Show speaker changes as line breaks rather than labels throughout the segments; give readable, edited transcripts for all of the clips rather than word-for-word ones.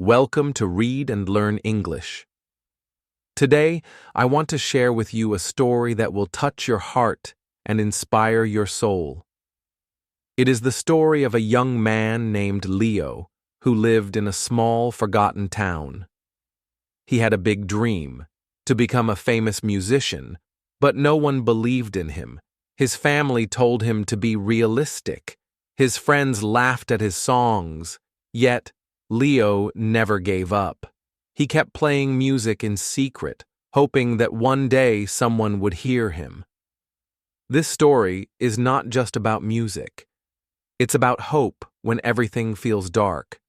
Welcome to Read and Learn English. Today, I want to share with you a story that will touch your heart and inspire your soul. It is the story of a young man named Leo who lived in a small, forgotten town. He had a big dream, to become a famous musician, but no one believed in him. His family told him to be realistic. His friends laughed at his songs, yet Leo never gave up. He kept playing music in secret, hoping that one day someone would hear him. This story is not just about music. It's about hope when everything feels dark.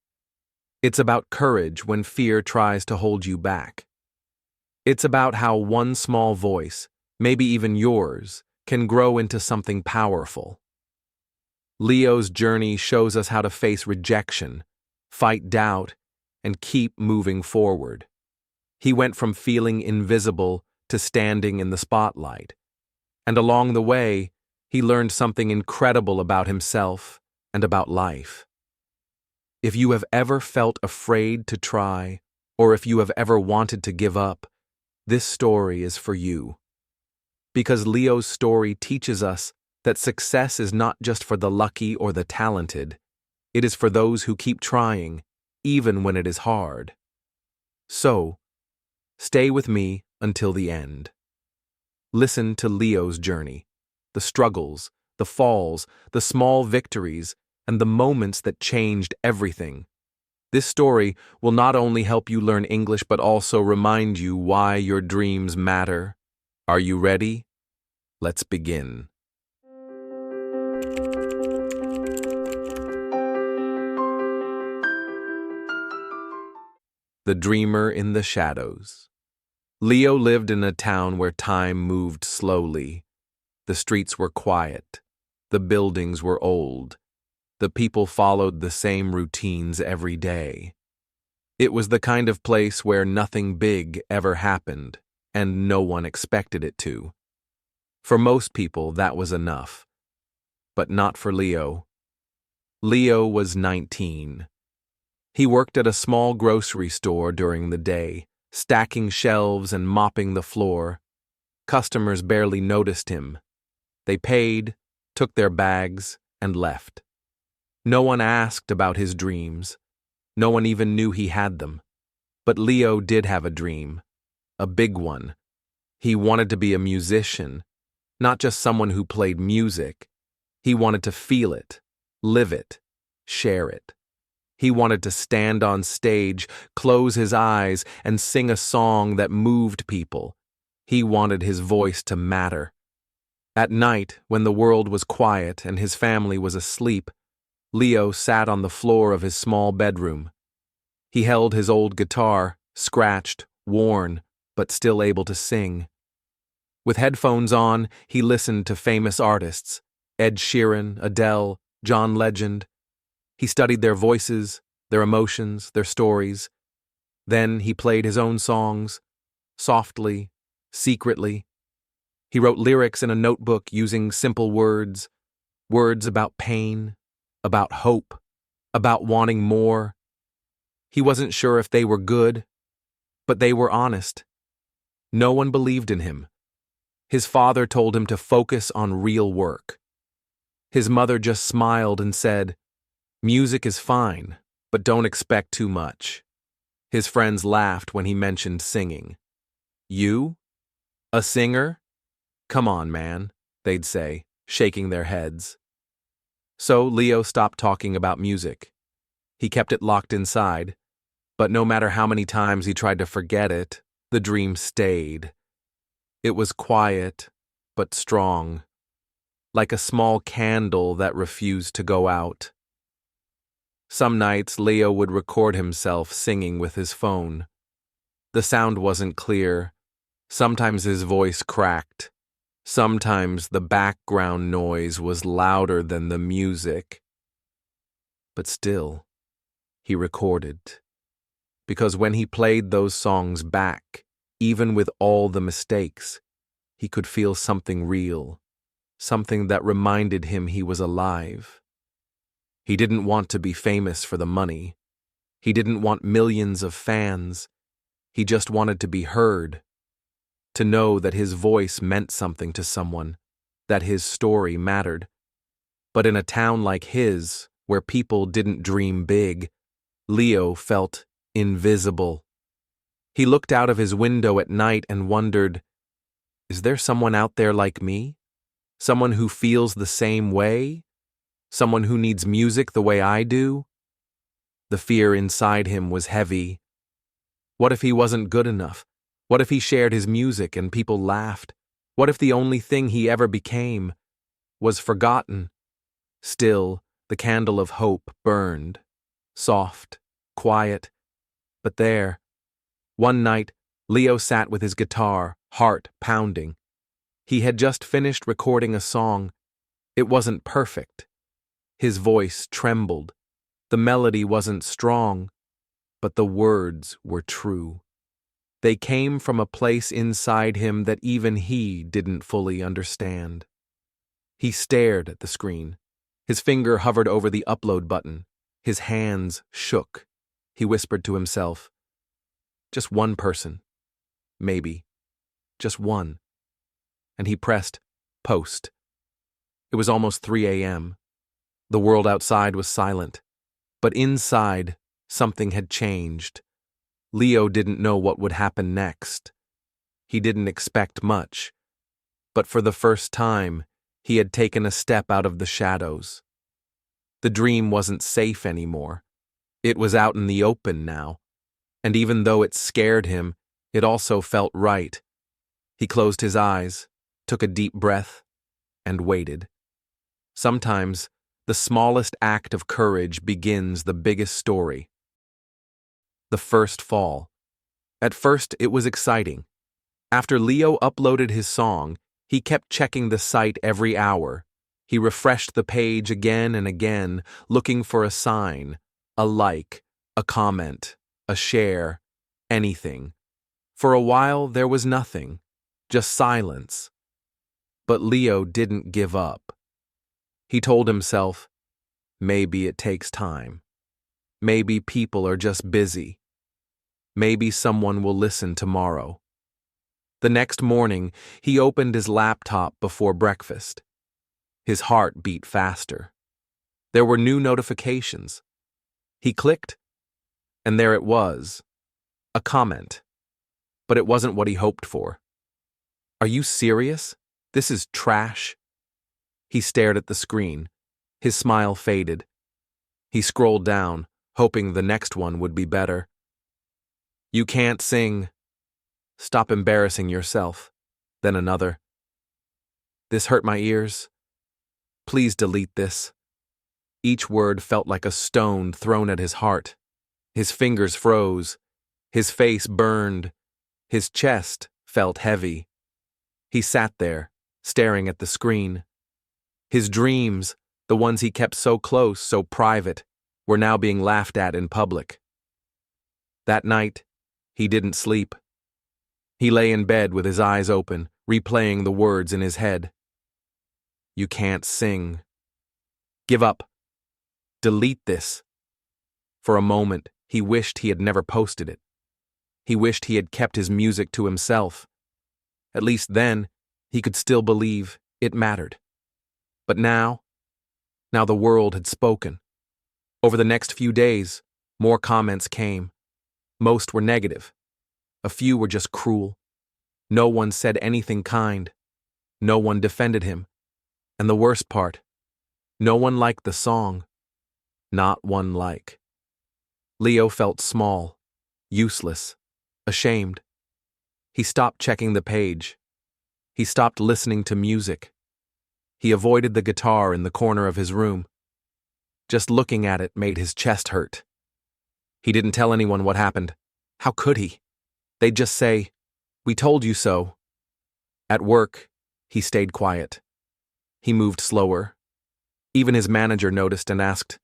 It's about courage when fear tries to hold you back. It's about how one small voice, maybe even yours, can grow into something powerful. Leo's journey shows us how to face rejection, fight doubt, and keep moving forward. He went from feeling invisible to standing in the spotlight. And along the way, he learned something incredible about himself and about life. If you have ever felt afraid to try, or if you have ever wanted to give up, this story is for you. Because Leo's story teaches us that success is not just for the lucky or the talented. It is for those who keep trying, even when it is hard. So, stay with me until the end. Listen to Leo's journey, the struggles, the falls, the small victories, and the moments that changed everything. This story will not only help you learn English but also remind you why your dreams matter. Are you ready? Let's begin. The Dreamer in the Shadows. Leo lived in a town where time moved slowly. The streets were quiet. The buildings were old. The people followed the same routines every day. It was the kind of place where nothing big ever happened, and no one expected it to. For most people, that was enough. But not for Leo. Leo was 19. He worked at a small grocery store during the day, stacking shelves and mopping the floor. Customers barely noticed him. They paid, took their bags, and left. No one asked about his dreams. No one even knew he had them. But Leo did have a dream, a big one. He wanted to be a musician, not just someone who played music. He wanted to feel it, live it, share it. He wanted to stand on stage, close his eyes, and sing a song that moved people. He wanted his voice to matter. At night, when the world was quiet and his family was asleep, Leo sat on the floor of his small bedroom. He held his old guitar, scratched, worn, but still able to sing. With headphones on, he listened to famous artists, Ed Sheeran, Adele, John Legend. He studied their voices, their emotions, their stories. Then he played his own songs, softly, secretly. He wrote lyrics in a notebook using simple words, words about pain, about hope, about wanting more. He wasn't sure if they were good, but they were honest. No one believed in him. His father told him to focus on real work. His mother just smiled and said, "Music is fine, but don't expect too much." His friends laughed when he mentioned singing. "You? A singer? Come on, man," they'd say, shaking their heads. So Leo stopped talking about music. He kept it locked inside, but no matter how many times he tried to forget it, the dream stayed. It was quiet, but strong, like a small candle that refused to go out. Some nights, Leo would record himself singing with his phone. The sound wasn't clear. Sometimes his voice cracked. Sometimes the background noise was louder than the music. But still, he recorded. Because when he played those songs back, even with all the mistakes, he could feel something real, something that reminded him he was alive. He didn't want to be famous for the money. He didn't want millions of fans. He just wanted to be heard, to know that his voice meant something to someone, that his story mattered. But in a town like his, where people didn't dream big, Leo felt invisible. He looked out of his window at night and wondered, is there someone out there like me? Someone who feels the same way? Someone who needs music the way I do? The fear inside him was heavy. What if he wasn't good enough? What if he shared his music and people laughed? What if the only thing he ever became was forgotten? Still, the candle of hope burned, soft, quiet. But there, one night, Leo sat with his guitar, heart pounding. He had just finished recording a song. It wasn't perfect. His voice trembled. The melody wasn't strong, but the words were true. They came from a place inside him that even he didn't fully understand. He stared at the screen. His finger hovered over the upload button. His hands shook. He whispered to himself, just one person. Maybe. Just one. And he pressed post. It was almost 3 a.m. The world outside was silent. But inside, something had changed. Leo didn't know what would happen next. He didn't expect much. But for the first time, he had taken a step out of the shadows. The dream wasn't safe anymore. It was out in the open now. And even though it scared him, it also felt right. He closed his eyes, took a deep breath, and waited. Sometimes, the smallest act of courage begins the biggest story. The first fall. At first, it was exciting. After Leo uploaded his song, he kept checking the site every hour. He refreshed the page again and again, looking for a sign, a like, a comment, a share, anything. For a while, there was nothing, just silence. But Leo didn't give up. He told himself, maybe it takes time. Maybe people are just busy. Maybe someone will listen tomorrow. The next morning, he opened his laptop before breakfast. His heart beat faster. There were new notifications. He clicked, and there it was, a comment. But it wasn't what he hoped for. Are you serious? This is trash. He stared at the screen. His smile faded. He scrolled down, hoping the next one would be better. You can't sing. Stop embarrassing yourself. Then another. This hurt my ears. Please delete this. Each word felt like a stone thrown at his heart. His fingers froze. His face burned. His chest felt heavy. He sat there, staring at the screen. His dreams, the ones he kept so close, so private, were now being laughed at in public. That night, he didn't sleep. He lay in bed with his eyes open, replaying the words in his head. You can't sing. Give up. Delete this. For a moment, he wished he had never posted it. He wished he had kept his music to himself. At least then, he could still believe it mattered. But now the world had spoken. Over the next few days, more comments came. Most were negative. A few were just cruel. No one said anything kind. No one defended him. And the worst part, no one liked the song. Not one like. Leo felt small, useless, ashamed. He stopped checking the page. He stopped listening to music. He avoided the guitar in the corner of his room. Just looking at it made his chest hurt. He didn't tell anyone what happened. How could he? They'd just say, "We told you so." At work, he stayed quiet. He moved slower. Even his manager noticed and asked,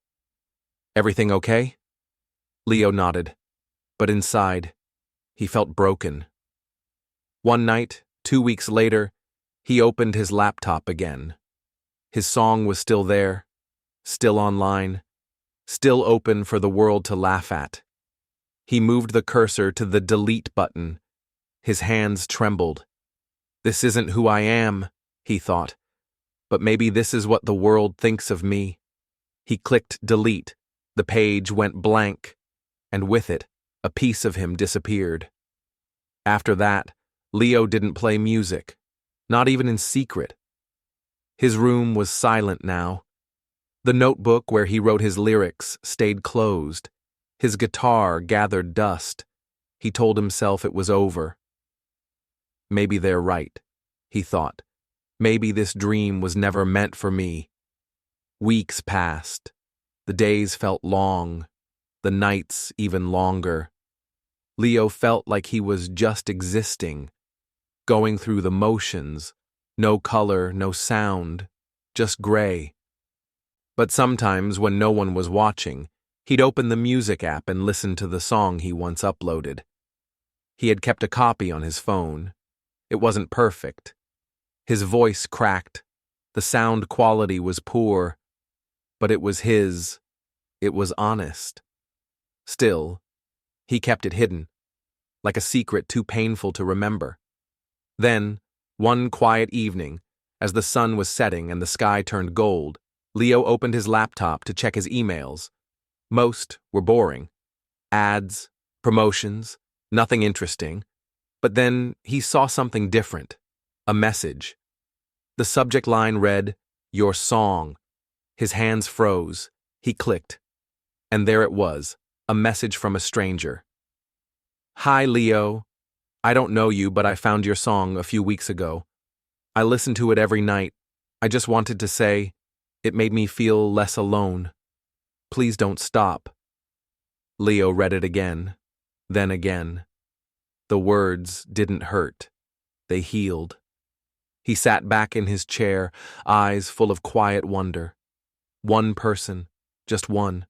"Everything okay?" Leo nodded, but inside, he felt broken. One night, 2 weeks later, he opened his laptop again. His song was still there, still online, still open for the world to laugh at. He moved the cursor to the delete button. His hands trembled. This isn't who I am, he thought. But maybe this is what the world thinks of me. He clicked delete. The page went blank, and with it, a piece of him disappeared. After that, Leo didn't play music, not even in secret. His room was silent now. The notebook where he wrote his lyrics stayed closed. His guitar gathered dust. He told himself it was over. Maybe they're right, he thought. Maybe this dream was never meant for me. Weeks passed. The days felt long, the nights even longer. Leo felt like he was just existing, going through the motions, no color, no sound, just gray. But sometimes when no one was watching, he'd open the music app and listen to the song he once uploaded. He had kept a copy on his phone. It wasn't perfect. His voice cracked. The sound quality was poor. But it was his. It was honest. Still, he kept it hidden, like a secret too painful to remember. Then, one quiet evening, as the sun was setting and the sky turned gold, Leo opened his laptop to check his emails. Most were boring. Ads, promotions, nothing interesting. But then he saw something different. A message. The subject line read, "Your song." His hands froze. He clicked. And there it was, a message from a stranger. "Hi, Leo. I don't know you, but I found your song a few weeks ago. I listen to it every night. I just wanted to say, it made me feel less alone. Please don't stop." Leo read it again, then again. The words didn't hurt. They healed. He sat back in his chair, eyes full of quiet wonder. One person, just one.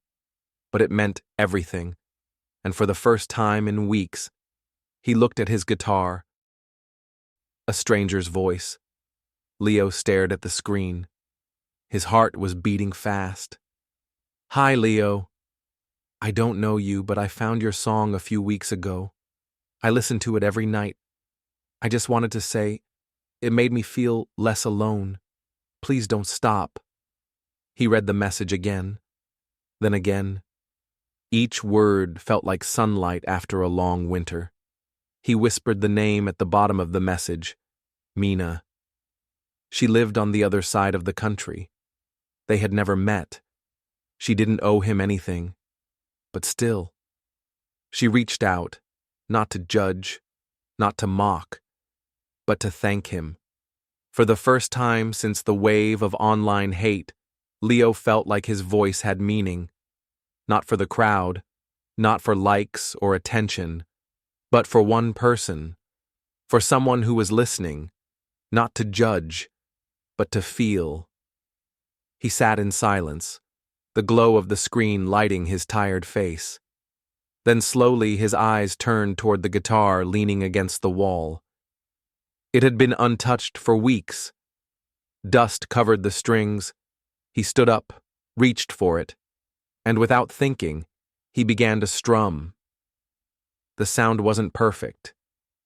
But it meant everything. And for the first time in weeks, he looked at his guitar. A stranger's voice. Leo stared at the screen. His heart was beating fast. "Hi, Leo. I don't know you, but I found your song a few weeks ago. I listen to it every night. I just wanted to say, it made me feel less alone. Please don't stop." He read the message again, then again. Each word felt like sunlight after a long winter. He whispered the name at the bottom of the message, Mina. She lived on the other side of the country. They had never met. She didn't owe him anything, but still. She reached out, not to judge, not to mock, but to thank him. For the first time since the wave of online hate, Leo felt like his voice had meaning. Not for the crowd, not for likes or attention, but for one person, for someone who was listening, not to judge, but to feel. He sat in silence, the glow of the screen lighting his tired face. Then slowly his eyes turned toward the guitar leaning against the wall. It had been untouched for weeks. Dust covered the strings. He stood up, reached for it, and without thinking, he began to strum. The sound wasn't perfect.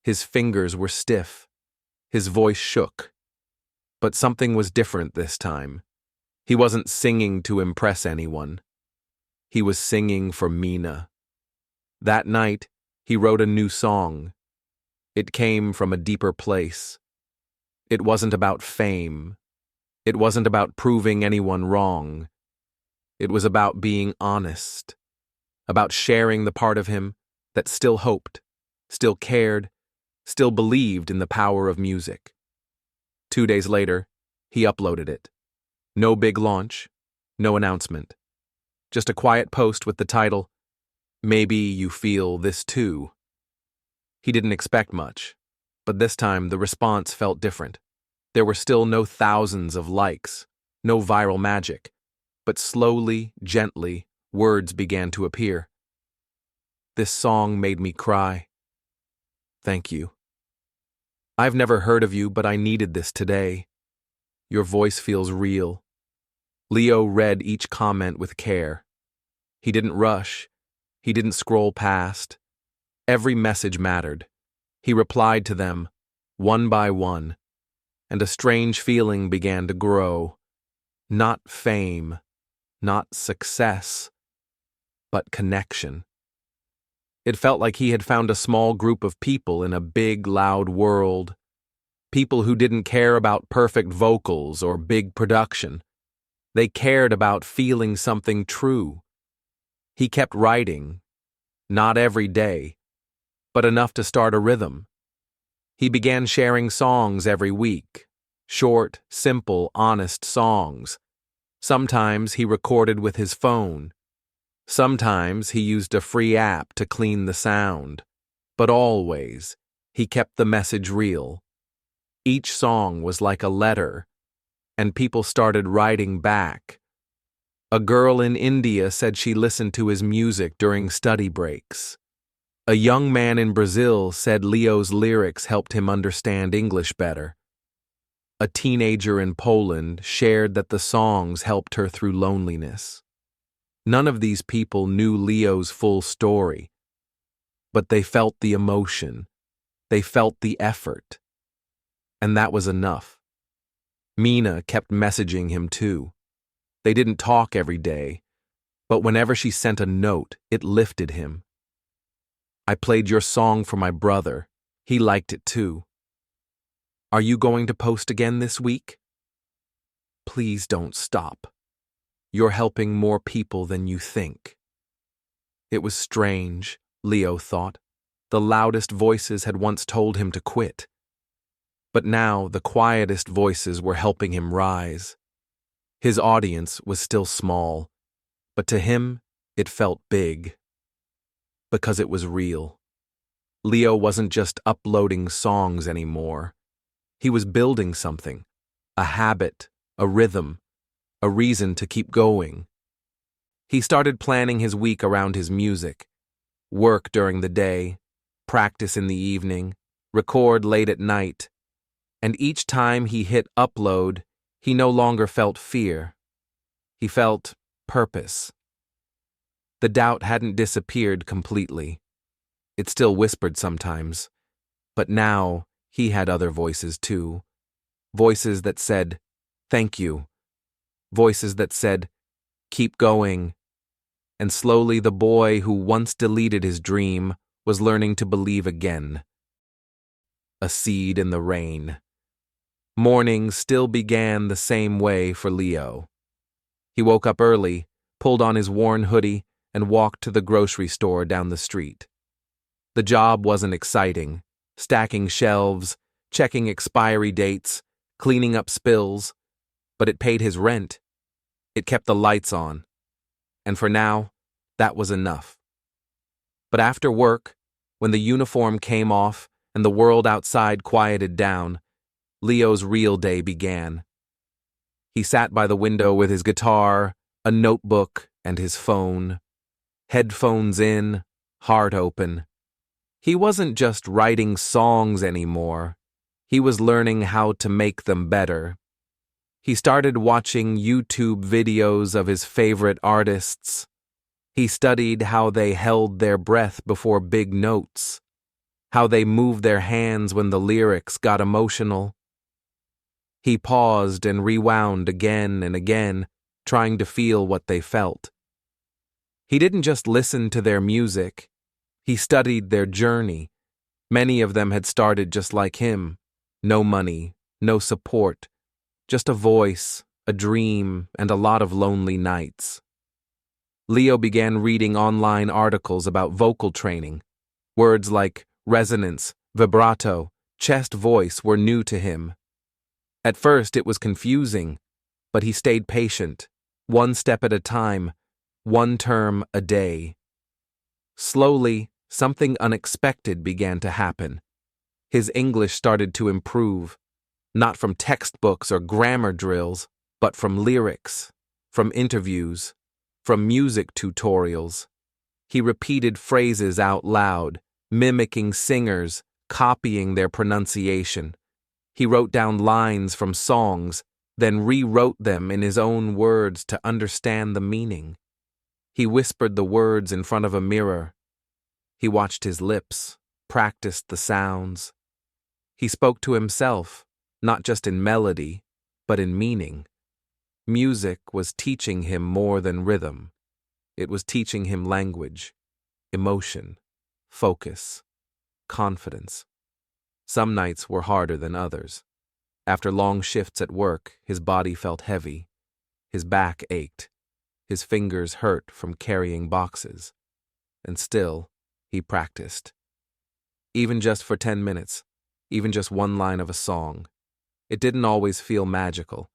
His fingers were stiff. His voice shook. But something was different this time. He wasn't singing to impress anyone. He was singing for Mina. That night, he wrote a new song. It came from a deeper place. It wasn't about fame. It wasn't about proving anyone wrong. It was about being honest, about sharing the part of him that still hoped, still cared, still believed in the power of music. 2 days later, he uploaded it. No big launch, no announcement. Just a quiet post with the title, "Maybe you feel this too." He didn't expect much, but this time the response felt different. There were still no thousands of likes, no viral magic, but slowly, gently, words began to appear. "This song made me cry. Thank you. I've never heard of you, but I needed this today. Your voice feels real." Leo read each comment with care. He didn't rush. He didn't scroll past. Every message mattered. He replied to them, one by one, and a strange feeling began to grow. Not fame, not success, but connection. It felt like he had found a small group of people in a big, loud world. People who didn't care about perfect vocals or big production. They cared about feeling something true. He kept writing, not every day, but enough to start a rhythm. He began sharing songs every week, short, simple, honest songs. Sometimes he recorded with his phone. Sometimes he used a free app to clean the sound. But always, he kept the message real. Each song was like a letter, and people started writing back. A girl in India said she listened to his music during study breaks. A young man in Brazil said Leo's lyrics helped him understand English better. A teenager in Poland shared that the songs helped her through loneliness. None of these people knew Leo's full story, but they felt the emotion, they felt the effort, and that was enough. Mina kept messaging him too. They didn't talk every day, but whenever she sent a note, it lifted him. I played your song for my brother. He liked it too. Are you going to post again this week? Please don't stop. You're helping more people than you think. It was strange, Leo thought. The loudest voices had once told him to quit. But now the quietest voices were helping him rise. His audience was still small, but to him it felt big. Because it was real. Leo wasn't just uploading songs anymore. He was building something, a habit, a rhythm, a reason to keep going. He started planning his week around his music. Work during the day, practice in the evening, record late at night. And each time he hit upload, he no longer felt fear. He felt purpose. The doubt hadn't disappeared completely. It still whispered sometimes. But now he had other voices too. Voices that said, "Thank you." Voices that said, "Keep going." And slowly the boy who once deleted his dream was learning to believe again. A seed in the rain. Mornings still began the same way for Leo. He woke up early, pulled on his worn hoodie, and walked to the grocery store down the street. The job wasn't exciting. Stacking shelves, checking expiry dates, cleaning up spills, but it paid his rent. It kept the lights on. And for now, that was enough. But after work, when the uniform came off and the world outside quieted down, Leo's real day began. He sat by the window with his guitar, a notebook, and his phone. Headphones in, heart open. He wasn't just writing songs anymore. He was learning how to make them better. He started watching YouTube videos of his favorite artists. He studied how they held their breath before big notes, how they moved their hands when the lyrics got emotional. He paused and rewound again and again, trying to feel what they felt. He didn't just listen to their music. He studied their journey. Many of them had started just like him. No money, no support, just a voice, a dream, and a lot of lonely nights. Leo began reading online articles about vocal training. Words like resonance, vibrato, chest voice were new to him. At first it was confusing, but he stayed patient, one step at a time, one term a day. Slowly, something unexpected began to happen. His English started to improve, not from textbooks or grammar drills, but from lyrics, from interviews, from music tutorials. He repeated phrases out loud, mimicking singers, copying their pronunciation. He wrote down lines from songs, then rewrote them in his own words to understand the meaning. He whispered the words in front of a mirror. He watched his lips, practiced the sounds. He spoke to himself, not just in melody, but in meaning. Music was teaching him more than rhythm. It was teaching him language, emotion, focus, confidence. Some nights were harder than others. After long shifts at work, his body felt heavy. His back ached. His fingers hurt from carrying boxes. And still, he practiced. Even just for 10 minutes, even just one line of a song. It didn't always feel magical.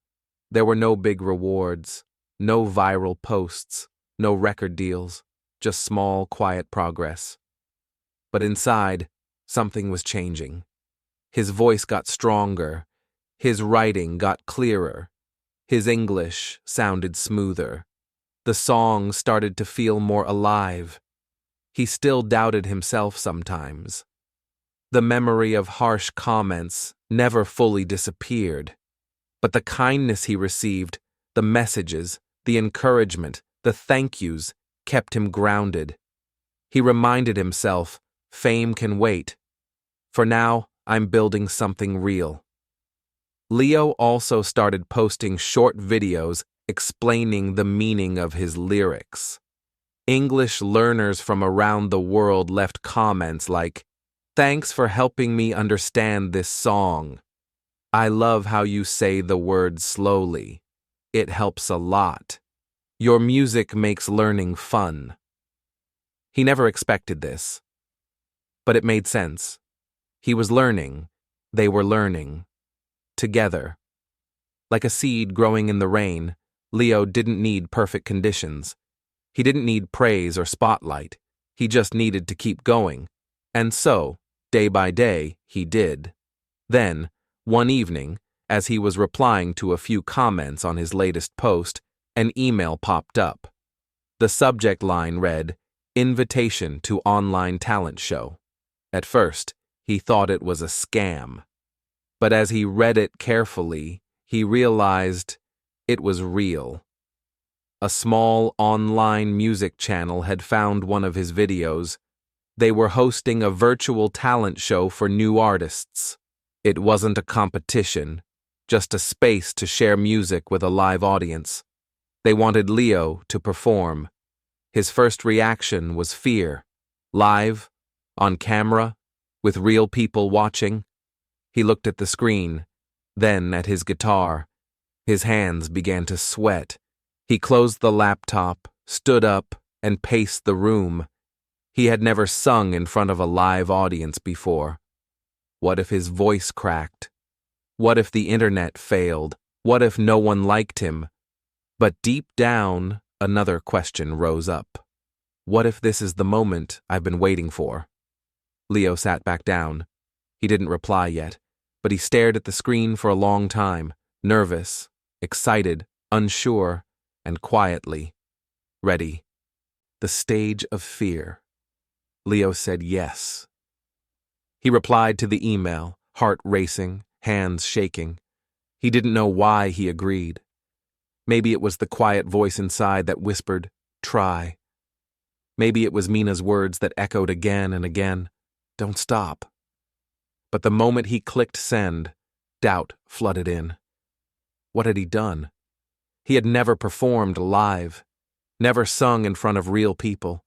There were no big rewards, no viral posts, no record deals, just small, quiet progress. But inside, something was changing. His voice got stronger. His writing got clearer. His English sounded smoother. The song started to feel more alive. He still doubted himself sometimes. The memory of harsh comments never fully disappeared. But the kindness he received, the messages, the encouragement, the thank yous, kept him grounded. He reminded himself, fame can wait. For now, I'm building something real. Leo also started posting short videos explaining the meaning of his lyrics. English learners from around the world left comments like, "Thanks for helping me understand this song. I love how you say the words slowly. It helps a lot. Your music makes learning fun." He never expected this. But it made sense. He was learning. They were learning. Together. Like a seed growing in the rain, Leo didn't need perfect conditions. He didn't need praise or spotlight. He just needed to keep going. And so, day by day, he did. Then, one evening, as he was replying to a few comments on his latest post, an email popped up. The subject line read, "Invitation to Online Talent Show." At first, he thought it was a scam. But as he read it carefully, he realized it was real. A small online music channel had found one of his videos. They were hosting a virtual talent show for new artists. It wasn't a competition, just a space to share music with a live audience. They wanted Leo to perform. His first reaction was fear. Live, on camera, with real people watching. He looked at the screen, then at his guitar. His hands began to sweat. He closed the laptop, stood up, and paced the room. He had never sung in front of a live audience before. What if his voice cracked? What if the internet failed? What if no one liked him? But deep down, another question rose up. What if this is the moment I've been waiting for? Leo sat back down. He didn't reply yet, but he stared at the screen for a long time, nervous, excited, unsure, and quietly. Ready. The stage of fear. Leo said yes. He replied to the email, heart racing, hands shaking. He didn't know why he agreed. Maybe it was the quiet voice inside that whispered, "Try." Maybe it was Mina's words that echoed again and again, "Don't stop." But the moment he clicked send, doubt flooded in. What had he done? He had never performed live, never sung in front of real people.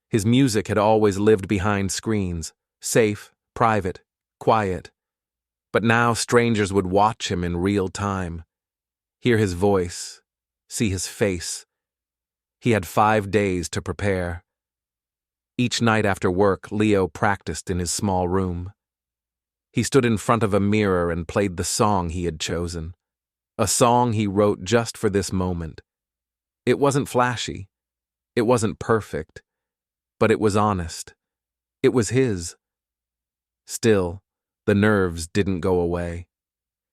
His music had always lived behind screens, safe, private, quiet. But now strangers would watch him in real time, hear his voice, see his face. He had 5 days to prepare. Each night after work, Leo practiced in his small room. He stood in front of a mirror and played the song he had chosen, a song he wrote just for this moment. It wasn't flashy, it wasn't perfect, but it was honest. It was his. Still, the nerves didn't go away.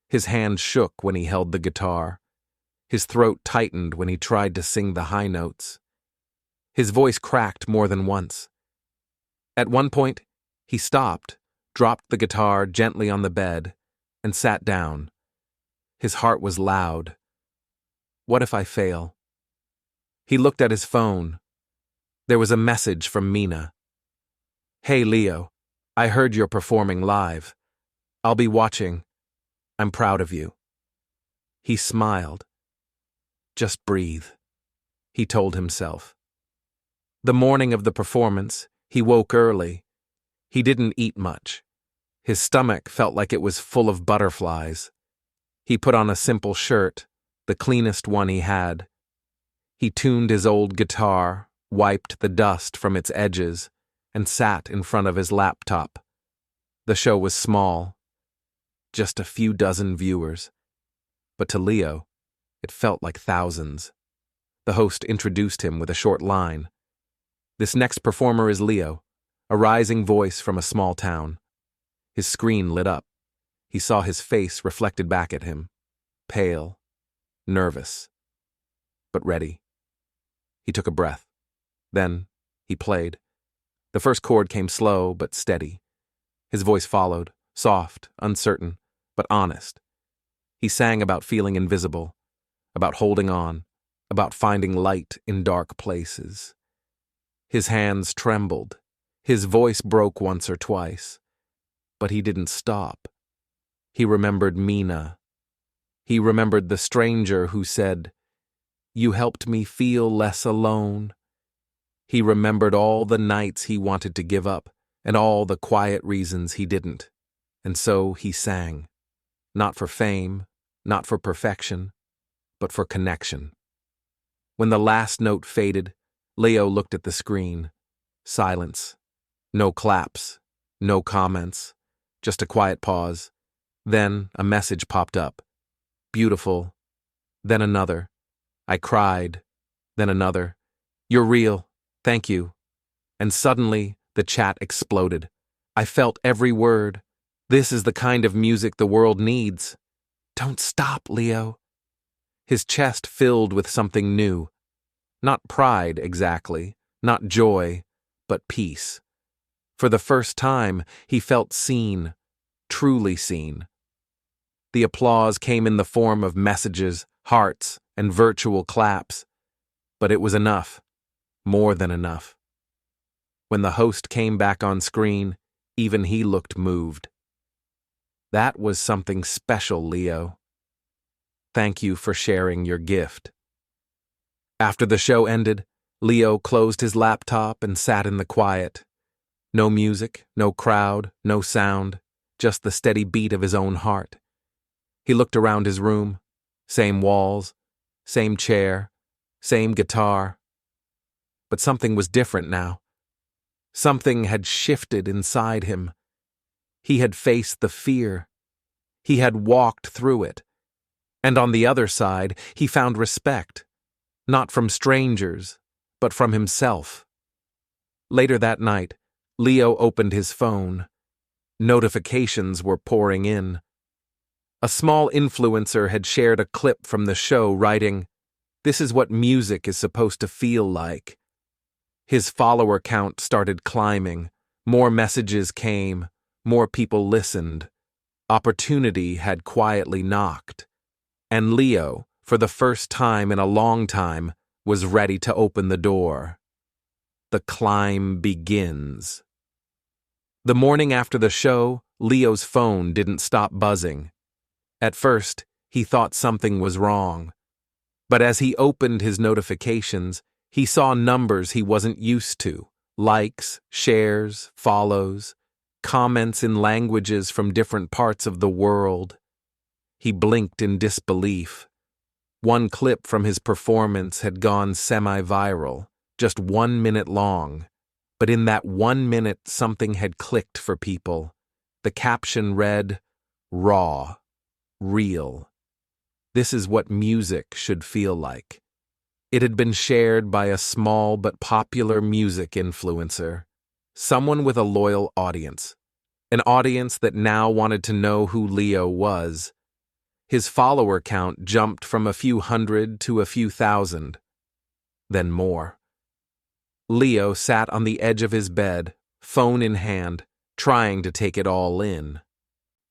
His hand shook when he held the guitar. His throat tightened when he tried to sing the high notes. His voice cracked more than once. At one point, he stopped, dropped the guitar gently on the bed, and sat down. His heart was loud. What if I fail? He looked at his phone. There was a message from Mina. "Hey, Leo, I heard you're performing live. I'll be watching. I'm proud of you." He smiled. "Just breathe," he told himself. The morning of the performance, he woke early. He didn't eat much. His stomach felt like it was full of butterflies. He put on a simple shirt, the cleanest one he had. He tuned his old guitar, wiped the dust from its edges, and sat in front of his laptop. The show was small, just a few dozen viewers. But to Leo, it felt like thousands. The host introduced him with a short line. "This next performer is Leo, a rising voice from a small town." His screen lit up. He saw his face reflected back at him, pale, nervous, but ready. He took a breath. Then he played. The first chord came slow but steady. His voice followed, soft, uncertain, but honest. He sang about feeling invisible, about holding on, about finding light in dark places. His hands trembled. His voice broke once or twice. But he didn't stop. He remembered Mina. He remembered the stranger who said, "You helped me feel less alone." He remembered all the nights he wanted to give up and all the quiet reasons he didn't. And so he sang. Not for fame, not for perfection, but for connection. When the last note faded, Leo looked at the screen. Silence. No claps. No comments. Just a quiet pause. Then a message popped up. "Beautiful." Then another. "I cried." Then another. "You're real. Thank you." And suddenly, the chat exploded. "I felt every word. This is the kind of music the world needs." "Don't stop, Leo." His chest filled with something new. Not pride, exactly. Not joy, but peace. For the first time, he felt seen, truly seen. The applause came in the form of messages, hearts, and virtual claps. But it was enough. More than enough. When the host came back on screen, even he looked moved. "That was something special, Leo. Thank you for sharing your gift." After the show ended, Leo closed his laptop and sat in the quiet. No music, no crowd, no sound, just the steady beat of his own heart. He looked around his room. Same walls, same chair, same guitar. But something was different now. Something had shifted inside him. He had faced the fear. He had walked through it. And on the other side, he found respect. Not from strangers, but from himself. Later that night, Leo opened his phone. Notifications were pouring in. A small influencer had shared a clip from the show writing, "This is what music is supposed to feel like." His follower count started climbing. More messages came. More people listened. Opportunity had quietly knocked. And Leo, for the first time in a long time, was ready to open the door. The climb begins. The morning after the show, Leo's phone didn't stop buzzing. At first, he thought something was wrong. But as he opened his notifications, he saw numbers he wasn't used to. Likes, shares, follows, comments in languages from different parts of the world. He blinked in disbelief. One clip from his performance had gone semi-viral, just 1 minute long. But in that 1 minute, something had clicked for people. The caption read, "Raw, real. This is what music should feel like." It had been shared by a small but popular music influencer, someone with a loyal audience, an audience that now wanted to know who Leo was. His follower count jumped from a few hundred to a few thousand, then more. Leo sat on the edge of his bed, phone in hand, trying to take it all in.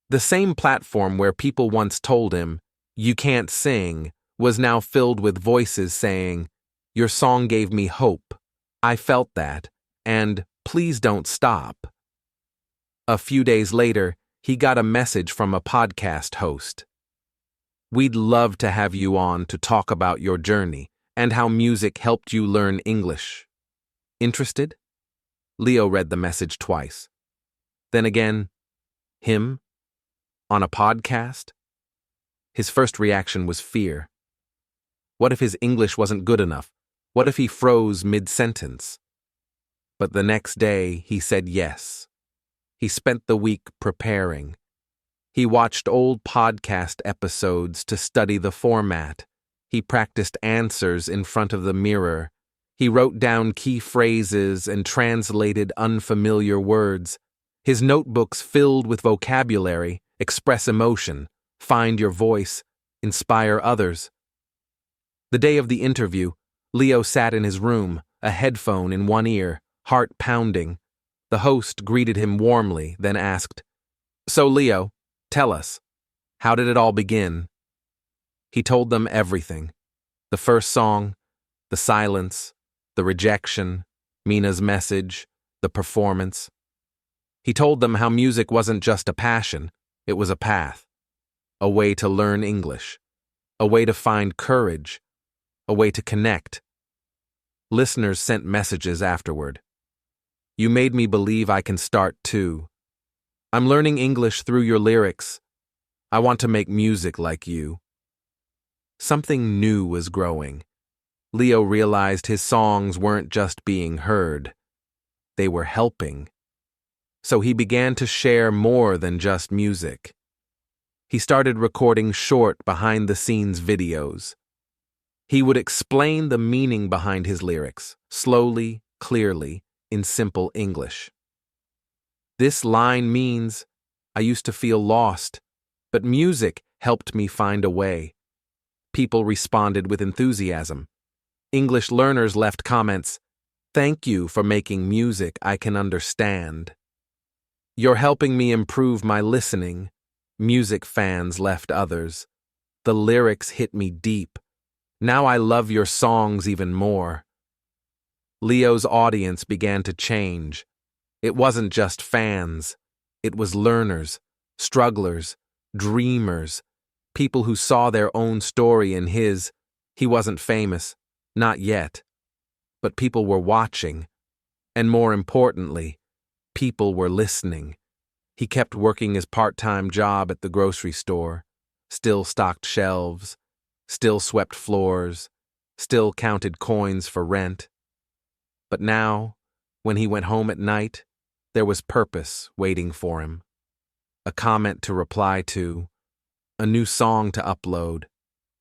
The same platform where people once told him, "You can't sing," was now filled with voices saying, "Your song gave me hope. I felt that," and Please don't stop. A few days later, he got a message from a podcast host. We'd love to have you on to talk about your journey and how music helped you learn English. Interested? Leo read the message twice. Then again, him? On a podcast? His first reaction was fear. What if his English wasn't good enough? What if he froze mid-sentence? But the next day, he said yes. He spent the week preparing. He watched old podcast episodes to study the format. He practiced answers in front of the mirror. He wrote down key phrases and translated unfamiliar words. His notebooks filled with vocabulary, express emotion, find your voice, inspire others. The day of the interview, Leo sat in his room, a headphone in one ear, heart pounding. The host greeted him warmly, then asked, "So, Leo, tell us, how did it all begin?" He told them everything. The first song, the silence, the rejection, Mina's message, the performance. He told them how music wasn't just a passion, it was a path, a way to learn English, a way to find courage, a way to connect. Listeners sent messages afterward. You made me believe I can start too. I'm learning English through your lyrics. I want to make music like you. Something new was growing. Leo realized his songs weren't just being heard. They were helping. So he began to share more than just music. He started recording short behind-the-scenes videos. He would explain the meaning behind his lyrics, slowly, clearly, in simple English. This line means, I used to feel lost, but music helped me find a way. People responded with enthusiasm. English learners left comments, "Thank you for making music I can understand." "You're helping me improve my listening," music fans left others. "The lyrics hit me deep. Now I love your songs even more." Leo's audience began to change. It wasn't just fans. It was learners, strugglers, dreamers, people who saw their own story in his. He wasn't famous, not yet. But people were watching. And more importantly, people were listening. He kept working his part-time job at the grocery store, still stocked shelves, still swept floors, still counted coins for rent. But now, when he went home at night, there was purpose waiting for him. A comment to reply to, a new song to upload,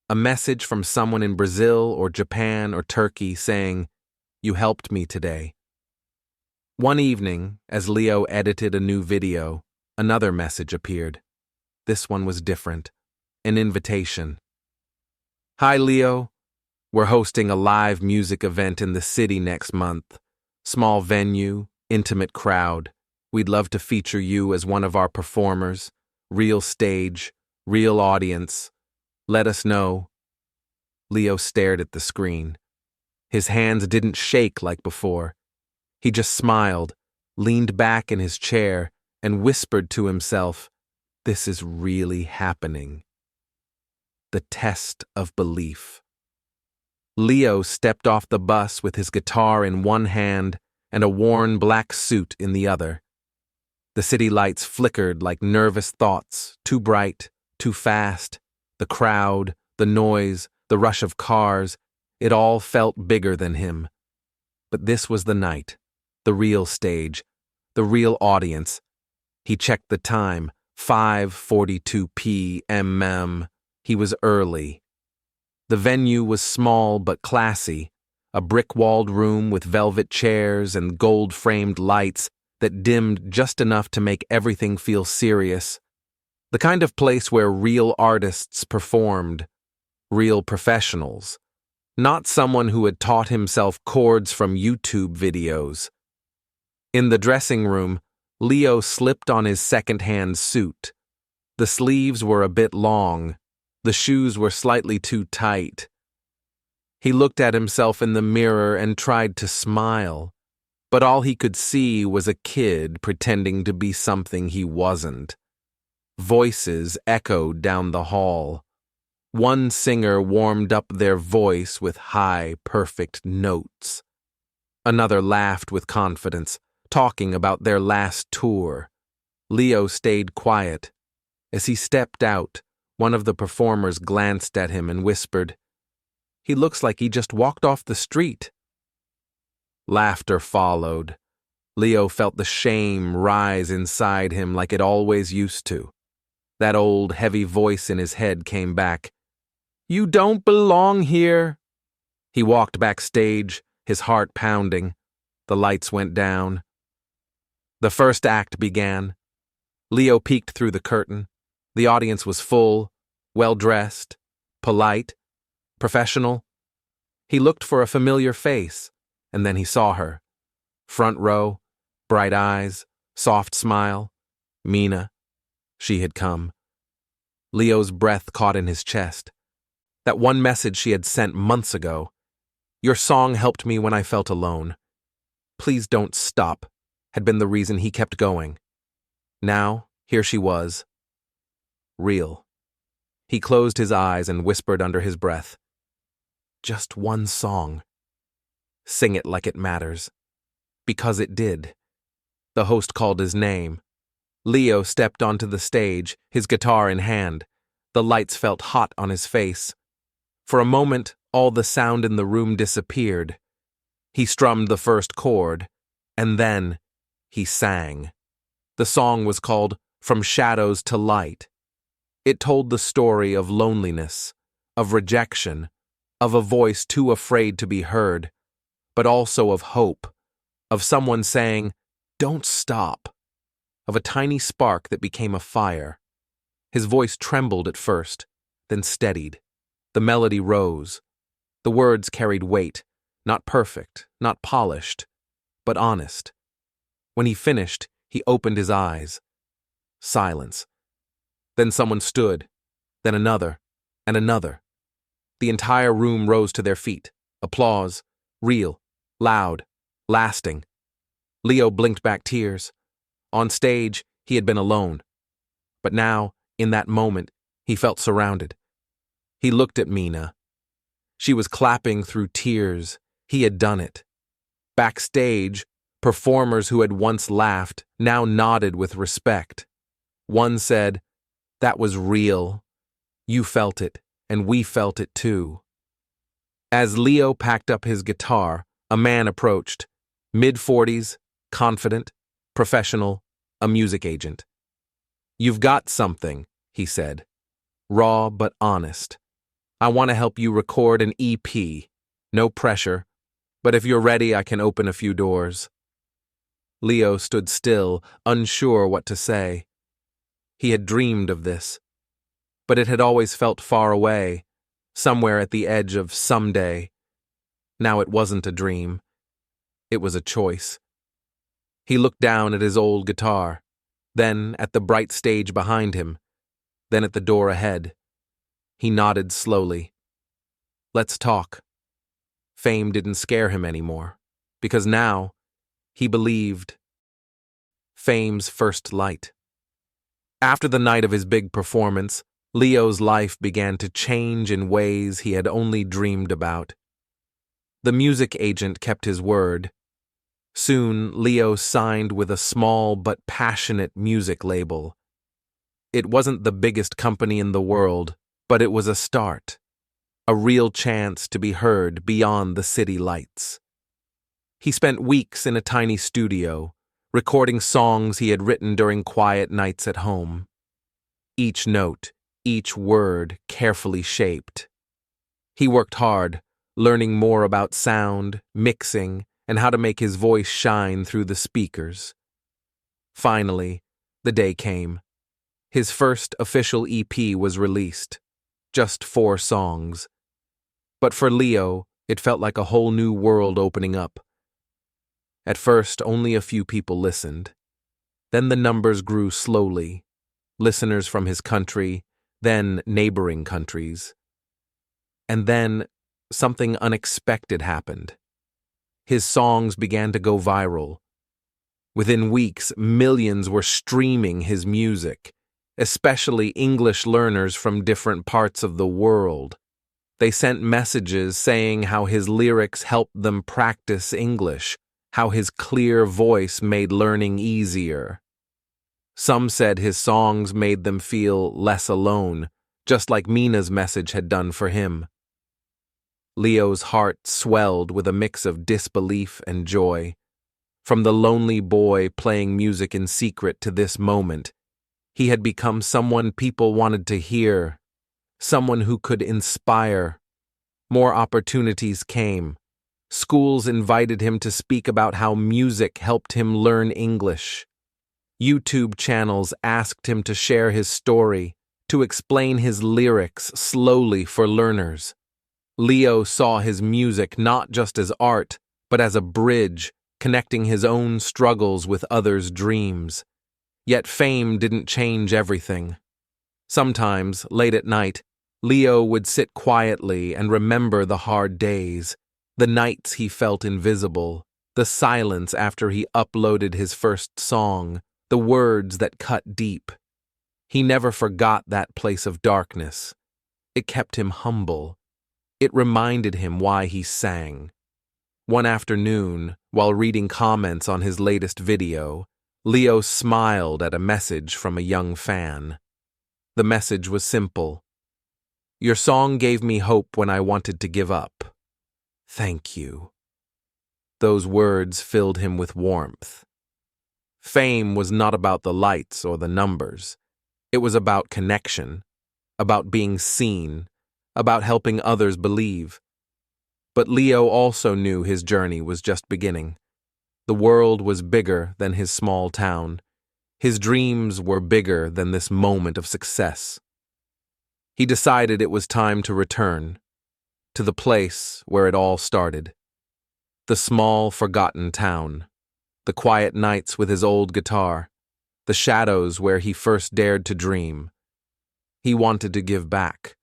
a message from someone in Brazil or Japan or Turkey saying, "You helped me today." One evening, as Leo edited a new video, another message appeared. This one was different, an invitation. "Hi, Leo. We're hosting a live music event in the city next month. Small venue, intimate crowd. We'd love to feature you as one of our performers. Real stage, real audience. Let us know." Leo stared at the screen. His hands didn't shake like before. He just smiled, leaned back in his chair, and whispered to himself, "This is really happening." The test of belief. Leo stepped off the bus with his guitar in one hand and a worn black suit in the other. The city lights flickered like nervous thoughts, too bright, too fast. The crowd, the noise, the rush of cars, it all felt bigger than him. But this was the night, the real stage, the real audience. He checked the time, 5:42 p.m. He was early. The venue was small but classy, a brick-walled room with velvet chairs and gold-framed lights that dimmed just enough to make everything feel serious. The kind of place where real artists performed, real professionals, not someone who had taught himself chords from YouTube videos. In the dressing room, Leo slipped on his second-hand suit. The sleeves were a bit long. The shoes were slightly too tight. He looked at himself in the mirror and tried to smile. but all he could see was a kid pretending to be something he wasn't. Voices echoed down the hall. One singer warmed up their voice with high, perfect notes. Another laughed with confidence, talking about their last tour. Leo stayed quiet. As he stepped out, one of the performers glanced at him and whispered, "He looks like he just walked off the street." Laughter followed. Leo felt the shame rise inside him like it always used to. That old, heavy voice in his head came back. "You don't belong here." He walked backstage, his heart pounding. The lights went down. The first act began. Leo peeked through the curtain. The audience was full, well-dressed, polite, professional. He looked for a familiar face, and then he saw her. Front row, bright eyes, soft smile. Mina. She had come. Leo's breath caught in his chest. That one message she had sent months ago. "Your song helped me when I felt alone. Please don't stop," had been the reason he kept going. Now, here she was. Real. He closed his eyes and whispered under his breath, "Just one song. Sing it like it matters." Because it did. The host called his name. Leo stepped onto the stage, his guitar in hand. The lights felt hot on his face. For a moment, all the sound in the room disappeared. He strummed the first chord, and then he sang. The song was called "From Shadows to Light." It told the story of loneliness, of rejection, of a voice too afraid to be heard, but also of hope, of someone saying, "Don't stop," of a tiny spark that became a fire. His voice trembled at first, then steadied. The melody rose. The words carried weight, not perfect, not polished, but honest. When he finished, he opened his eyes. Silence. Then someone stood, then another, and another. The entire room rose to their feet. Applause, real, loud, lasting. Leo blinked back tears. On stage, he had been alone. But now, in that moment, he felt surrounded. He looked at Mina. She was clapping through tears. He had done it. Backstage, performers who had once laughed now nodded with respect. One said, "That was real. You felt it, and we felt it too." As Leo packed up his guitar, a man approached, mid-40s, confident, professional, a music agent. "You've got something," he said, raw but honest. "I want to help you record an EP. No pressure, but if you're ready, I can open a few doors." Leo stood still, unsure what to say. He had dreamed of this, but it had always felt far away, somewhere at the edge of someday. Now it wasn't a dream. It was a choice. He looked down at his old guitar, then at the bright stage behind him, then at the door ahead. He nodded slowly. "Let's talk." Fame didn't scare him anymore, because now he believed. Fame's first light. After the night of his big performance, Leo's life began to change in ways he had only dreamed about. The music agent kept his word. Soon, Leo signed with a small but passionate music label. It wasn't the biggest company in the world, but it was a start. A real chance to be heard beyond the city lights. He spent weeks in a tiny studio, recording songs he had written during quiet nights at home. Each note, each word carefully shaped. He worked hard, learning more about sound, mixing, and how to make his voice shine through the speakers. Finally, the day came. His first official EP was released. Just 4 songs. But for Leo, it felt like a whole new world opening up. At first, only a few people listened. Then the numbers grew slowly. Listeners from his country, then neighboring countries. And then something unexpected happened. His songs began to go viral. Within weeks, millions were streaming his music, especially English learners from different parts of the world. They sent messages saying how his lyrics helped them practice English, how his clear voice made learning easier. Some said his songs made them feel less alone, just like Mina's message had done for him. Leo's heart swelled with a mix of disbelief and joy. From the lonely boy playing music in secret to this moment, he had become someone people wanted to hear, someone who could inspire. More opportunities came. Schools invited him to speak about how music helped him learn English. YouTube channels asked him to share his story, to explain his lyrics slowly for learners. Leo saw his music not just as art, but as a bridge, connecting his own struggles with others' dreams. Yet fame didn't change everything. Sometimes, late at night, Leo would sit quietly and remember the hard days, the nights he felt invisible, the silence after he uploaded his first song, the words that cut deep. He never forgot that place of darkness. It kept him humble. It reminded him why he sang. One afternoon, while reading comments on his latest video, Leo smiled at a message from a young fan. The message was simple. "Your song gave me hope when I wanted to give up. Thank you." Those words filled him with warmth. Fame was not about the lights or the numbers. It was about connection, about being seen, about helping others believe. But Leo also knew his journey was just beginning. The world was bigger than his small town. His dreams were bigger than this moment of success. He decided it was time to return to the place where it all started. The small, forgotten town, the quiet nights with his old guitar, the shadows where he first dared to dream. He wanted to give back,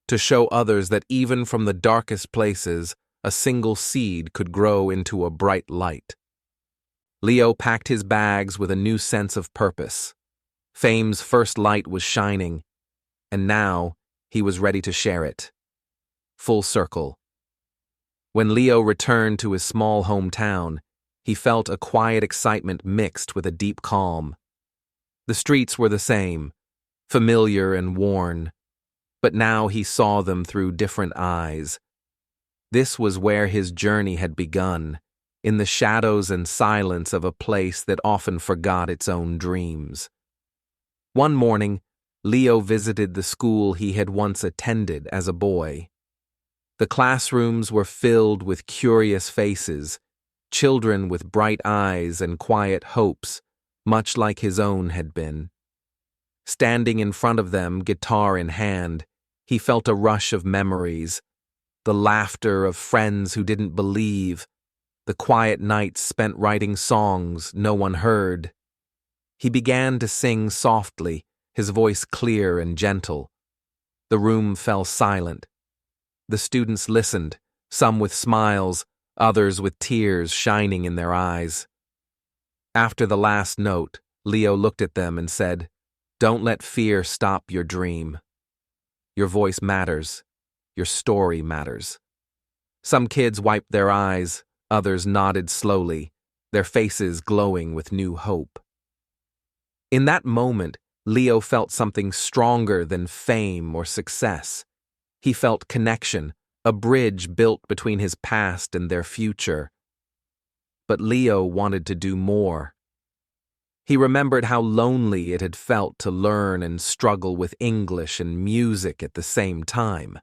to show others that even from the darkest places, a single seed could grow into a bright light. Leo packed his bags with a new sense of purpose. Fame's first light was shining, and now he was ready to share it. Full circle. When Leo returned to his small hometown, he felt a quiet excitement mixed with a deep calm. The streets were the same, familiar and worn, but now he saw them through different eyes. This was where his journey had begun, in the shadows and silence of a place that often forgot its own dreams. One morning, Leo visited the school he had once attended as a boy. The classrooms were filled with curious faces, children with bright eyes and quiet hopes, much like his own had been. Standing in front of them, guitar in hand, he felt a rush of memories, the laughter of friends who didn't believe, the quiet nights spent writing songs no one heard. He began to sing softly, his voice clear and gentle. The room fell silent. The students listened, some with smiles, others with tears shining in their eyes. After the last note, Leo looked at them and said, "Don't let fear stop your dream. Your voice matters. Your story matters." Some kids wiped their eyes, others nodded slowly, their faces glowing with new hope. In that moment, Leo felt something stronger than fame or success. He felt connection, a bridge built between his past and their future. But Leo wanted to do more. He remembered how lonely it had felt to learn and struggle with English and music at the same time.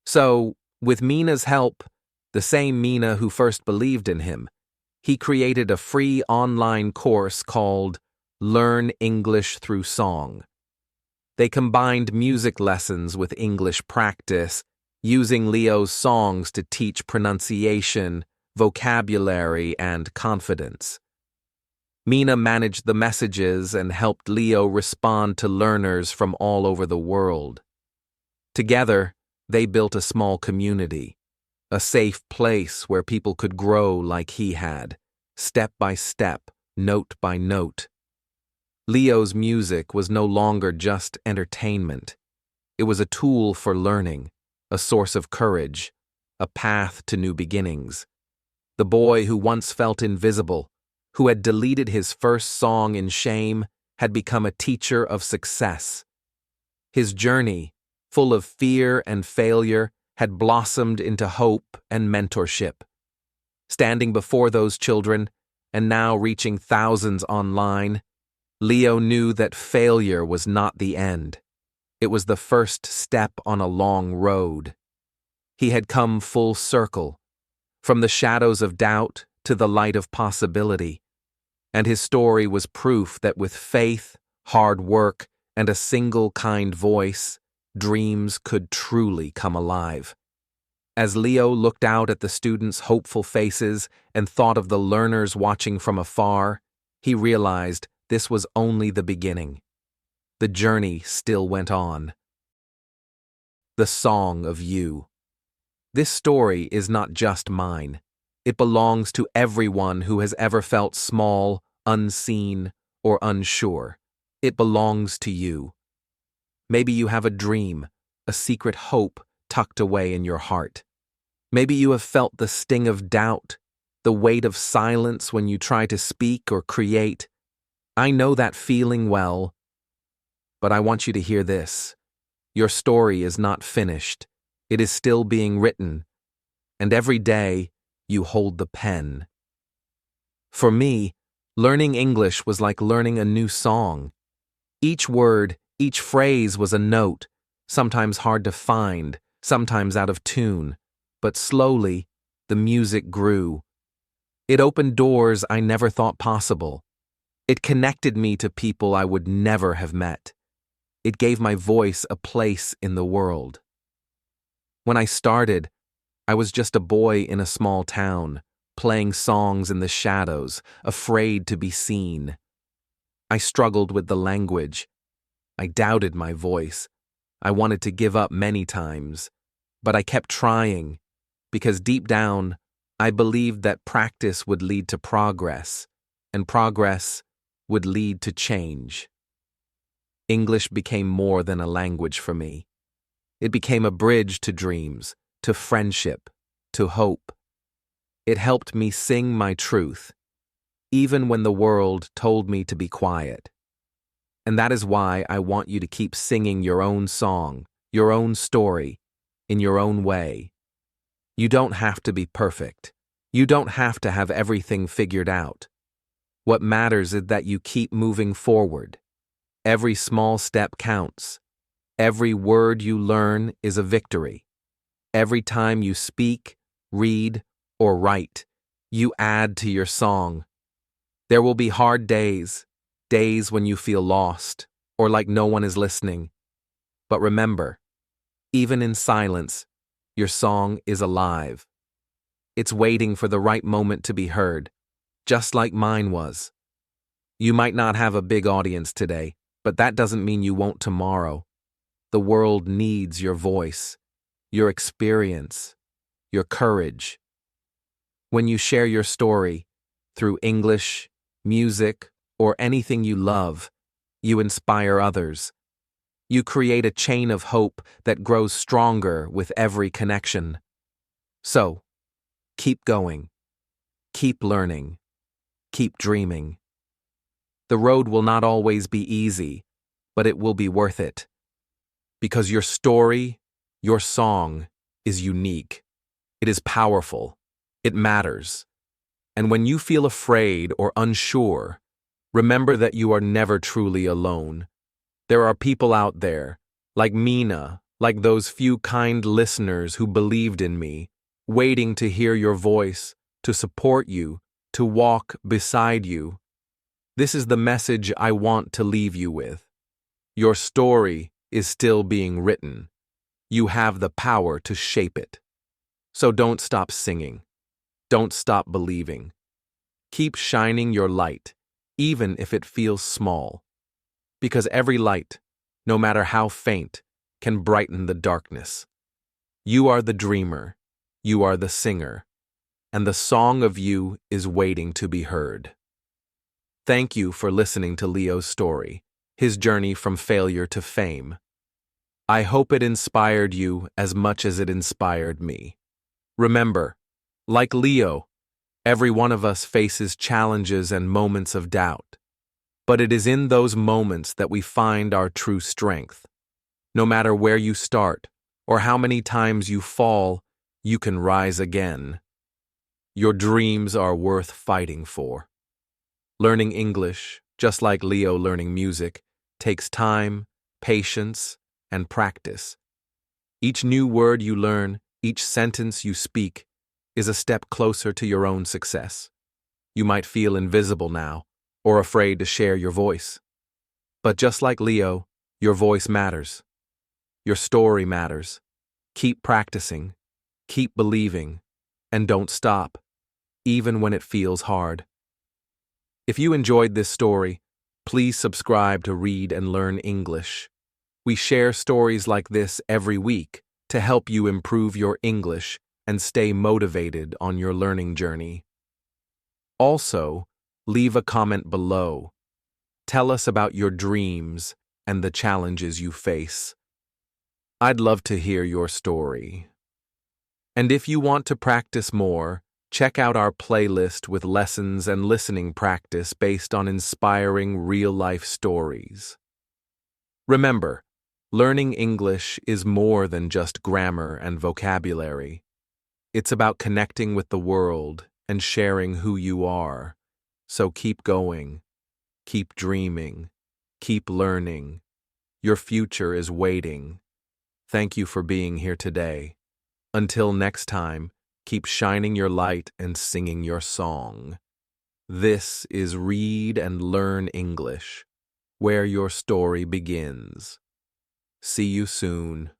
So, with Mina's help, the same Mina who first believed in him, he created a free online course called Learn English Through Song. They combined music lessons with English practice, using Leo's songs to teach pronunciation, vocabulary, and confidence. Mina managed the messages and helped Leo respond to learners from all over the world. Together, they built a small community, a safe place where people could grow like he had, step by step, note by note. Leo's music was no longer just entertainment. It was a tool for learning, a source of courage, a path to new beginnings. The boy who once felt invisible, who had deleted his first song in shame, had become a teacher of success. His journey, full of fear and failure, had blossomed into hope and mentorship. Standing before those children, and now reaching thousands online, Leo knew that failure was not the end. It was the first step on a long road. He had come full circle, from the shadows of doubt to the light of possibility, and his story was proof that with faith, hard work, and a single kind voice, dreams could truly come alive. As Leo looked out at the students' hopeful faces and thought of the learners watching from afar, he realized this was only the beginning. The journey still went on. The Song of You. This story is not just mine. It belongs to everyone who has ever felt small, unseen, or unsure. It belongs to you. Maybe you have a dream, a secret hope tucked away in your heart. Maybe you have felt the sting of doubt, the weight of silence when you try to speak or create. I know that feeling well, but I want you to hear this. Your story is not finished. It is still being written, and every day you hold the pen. For me, learning English was like learning a new song. Each word, each phrase was a note, sometimes hard to find, sometimes out of tune, but slowly the music grew. It opened doors I never thought possible. It connected me to people I would never have met. It gave my voice a place in the world. When I started, I was just a boy in a small town, playing songs in the shadows, afraid to be seen. I struggled with the language. I doubted my voice. I wanted to give up many times, but I kept trying, because deep down, I believed that practice would lead to progress, and progress would lead to change. English became more than a language for me. It became a bridge to dreams, to friendship, to hope. It helped me sing my truth, even when the world told me to be quiet. And that is why I want you to keep singing your own song, your own story, in your own way. You don't have to be perfect. You don't have to have everything figured out. What matters is that you keep moving forward. Every small step counts. Every word you learn is a victory. Every time you speak, read, or write, you add to your song. There will be hard days, days when you feel lost, or like no one is listening. But remember, even in silence, your song is alive. It's waiting for the right moment to be heard, just like mine was. You might not have a big audience today, but that doesn't mean you won't tomorrow. The world needs your voice, your experience, your courage. When you share your story, through English, music, or anything you love, you inspire others. You create a chain of hope that grows stronger with every connection. So, keep going, keep learning, keep dreaming. The road will not always be easy, but it will be worth it. Because your story, your song, is unique. It is powerful. It matters. And when you feel afraid or unsure, remember that you are never truly alone. There are people out there, like Mina, like those few kind listeners who believed in me, waiting to hear your voice, to support you, to walk beside you. This is the message I want to leave you with. Your story is still being written. You have the power to shape it. So don't stop singing. Don't stop believing. Keep shining your light, even if it feels small. Because every light, no matter how faint, can brighten the darkness. You are the dreamer. You are the singer, and the song of you is waiting to be heard. Thank you for listening to Leo's story, his journey from failure to fame. I hope it inspired you as much as it inspired me. Remember, like Leo, every one of us faces challenges and moments of doubt. But it is in those moments that we find our true strength. No matter where you start or how many times you fall, you can rise again. Your dreams are worth fighting for. Learning English, just like Leo learning music, takes time, patience, and practice. Each new word you learn, each sentence you speak, is a step closer to your own success. You might feel invisible now, or afraid to share your voice. But just like Leo, your voice matters. Your story matters. Keep practicing, keep believing, and don't stop, even when it feels hard. If you enjoyed this story, please subscribe to Read and Learn English. We share stories like this every week to help you improve your English and stay motivated on your learning journey. Also, leave a comment below. Tell us about your dreams and the challenges you face. I'd love to hear your story. And if you want to practice more, check out our playlist with lessons and listening practice based on inspiring real-life stories. Remember, learning English is more than just grammar and vocabulary. It's about connecting with the world and sharing who you are. So keep going, keep dreaming, keep learning. Your future is waiting. Thank you for being here today. Until next time, keep shining your light and singing your song. This is Read and Learn English, where your story begins. See you soon.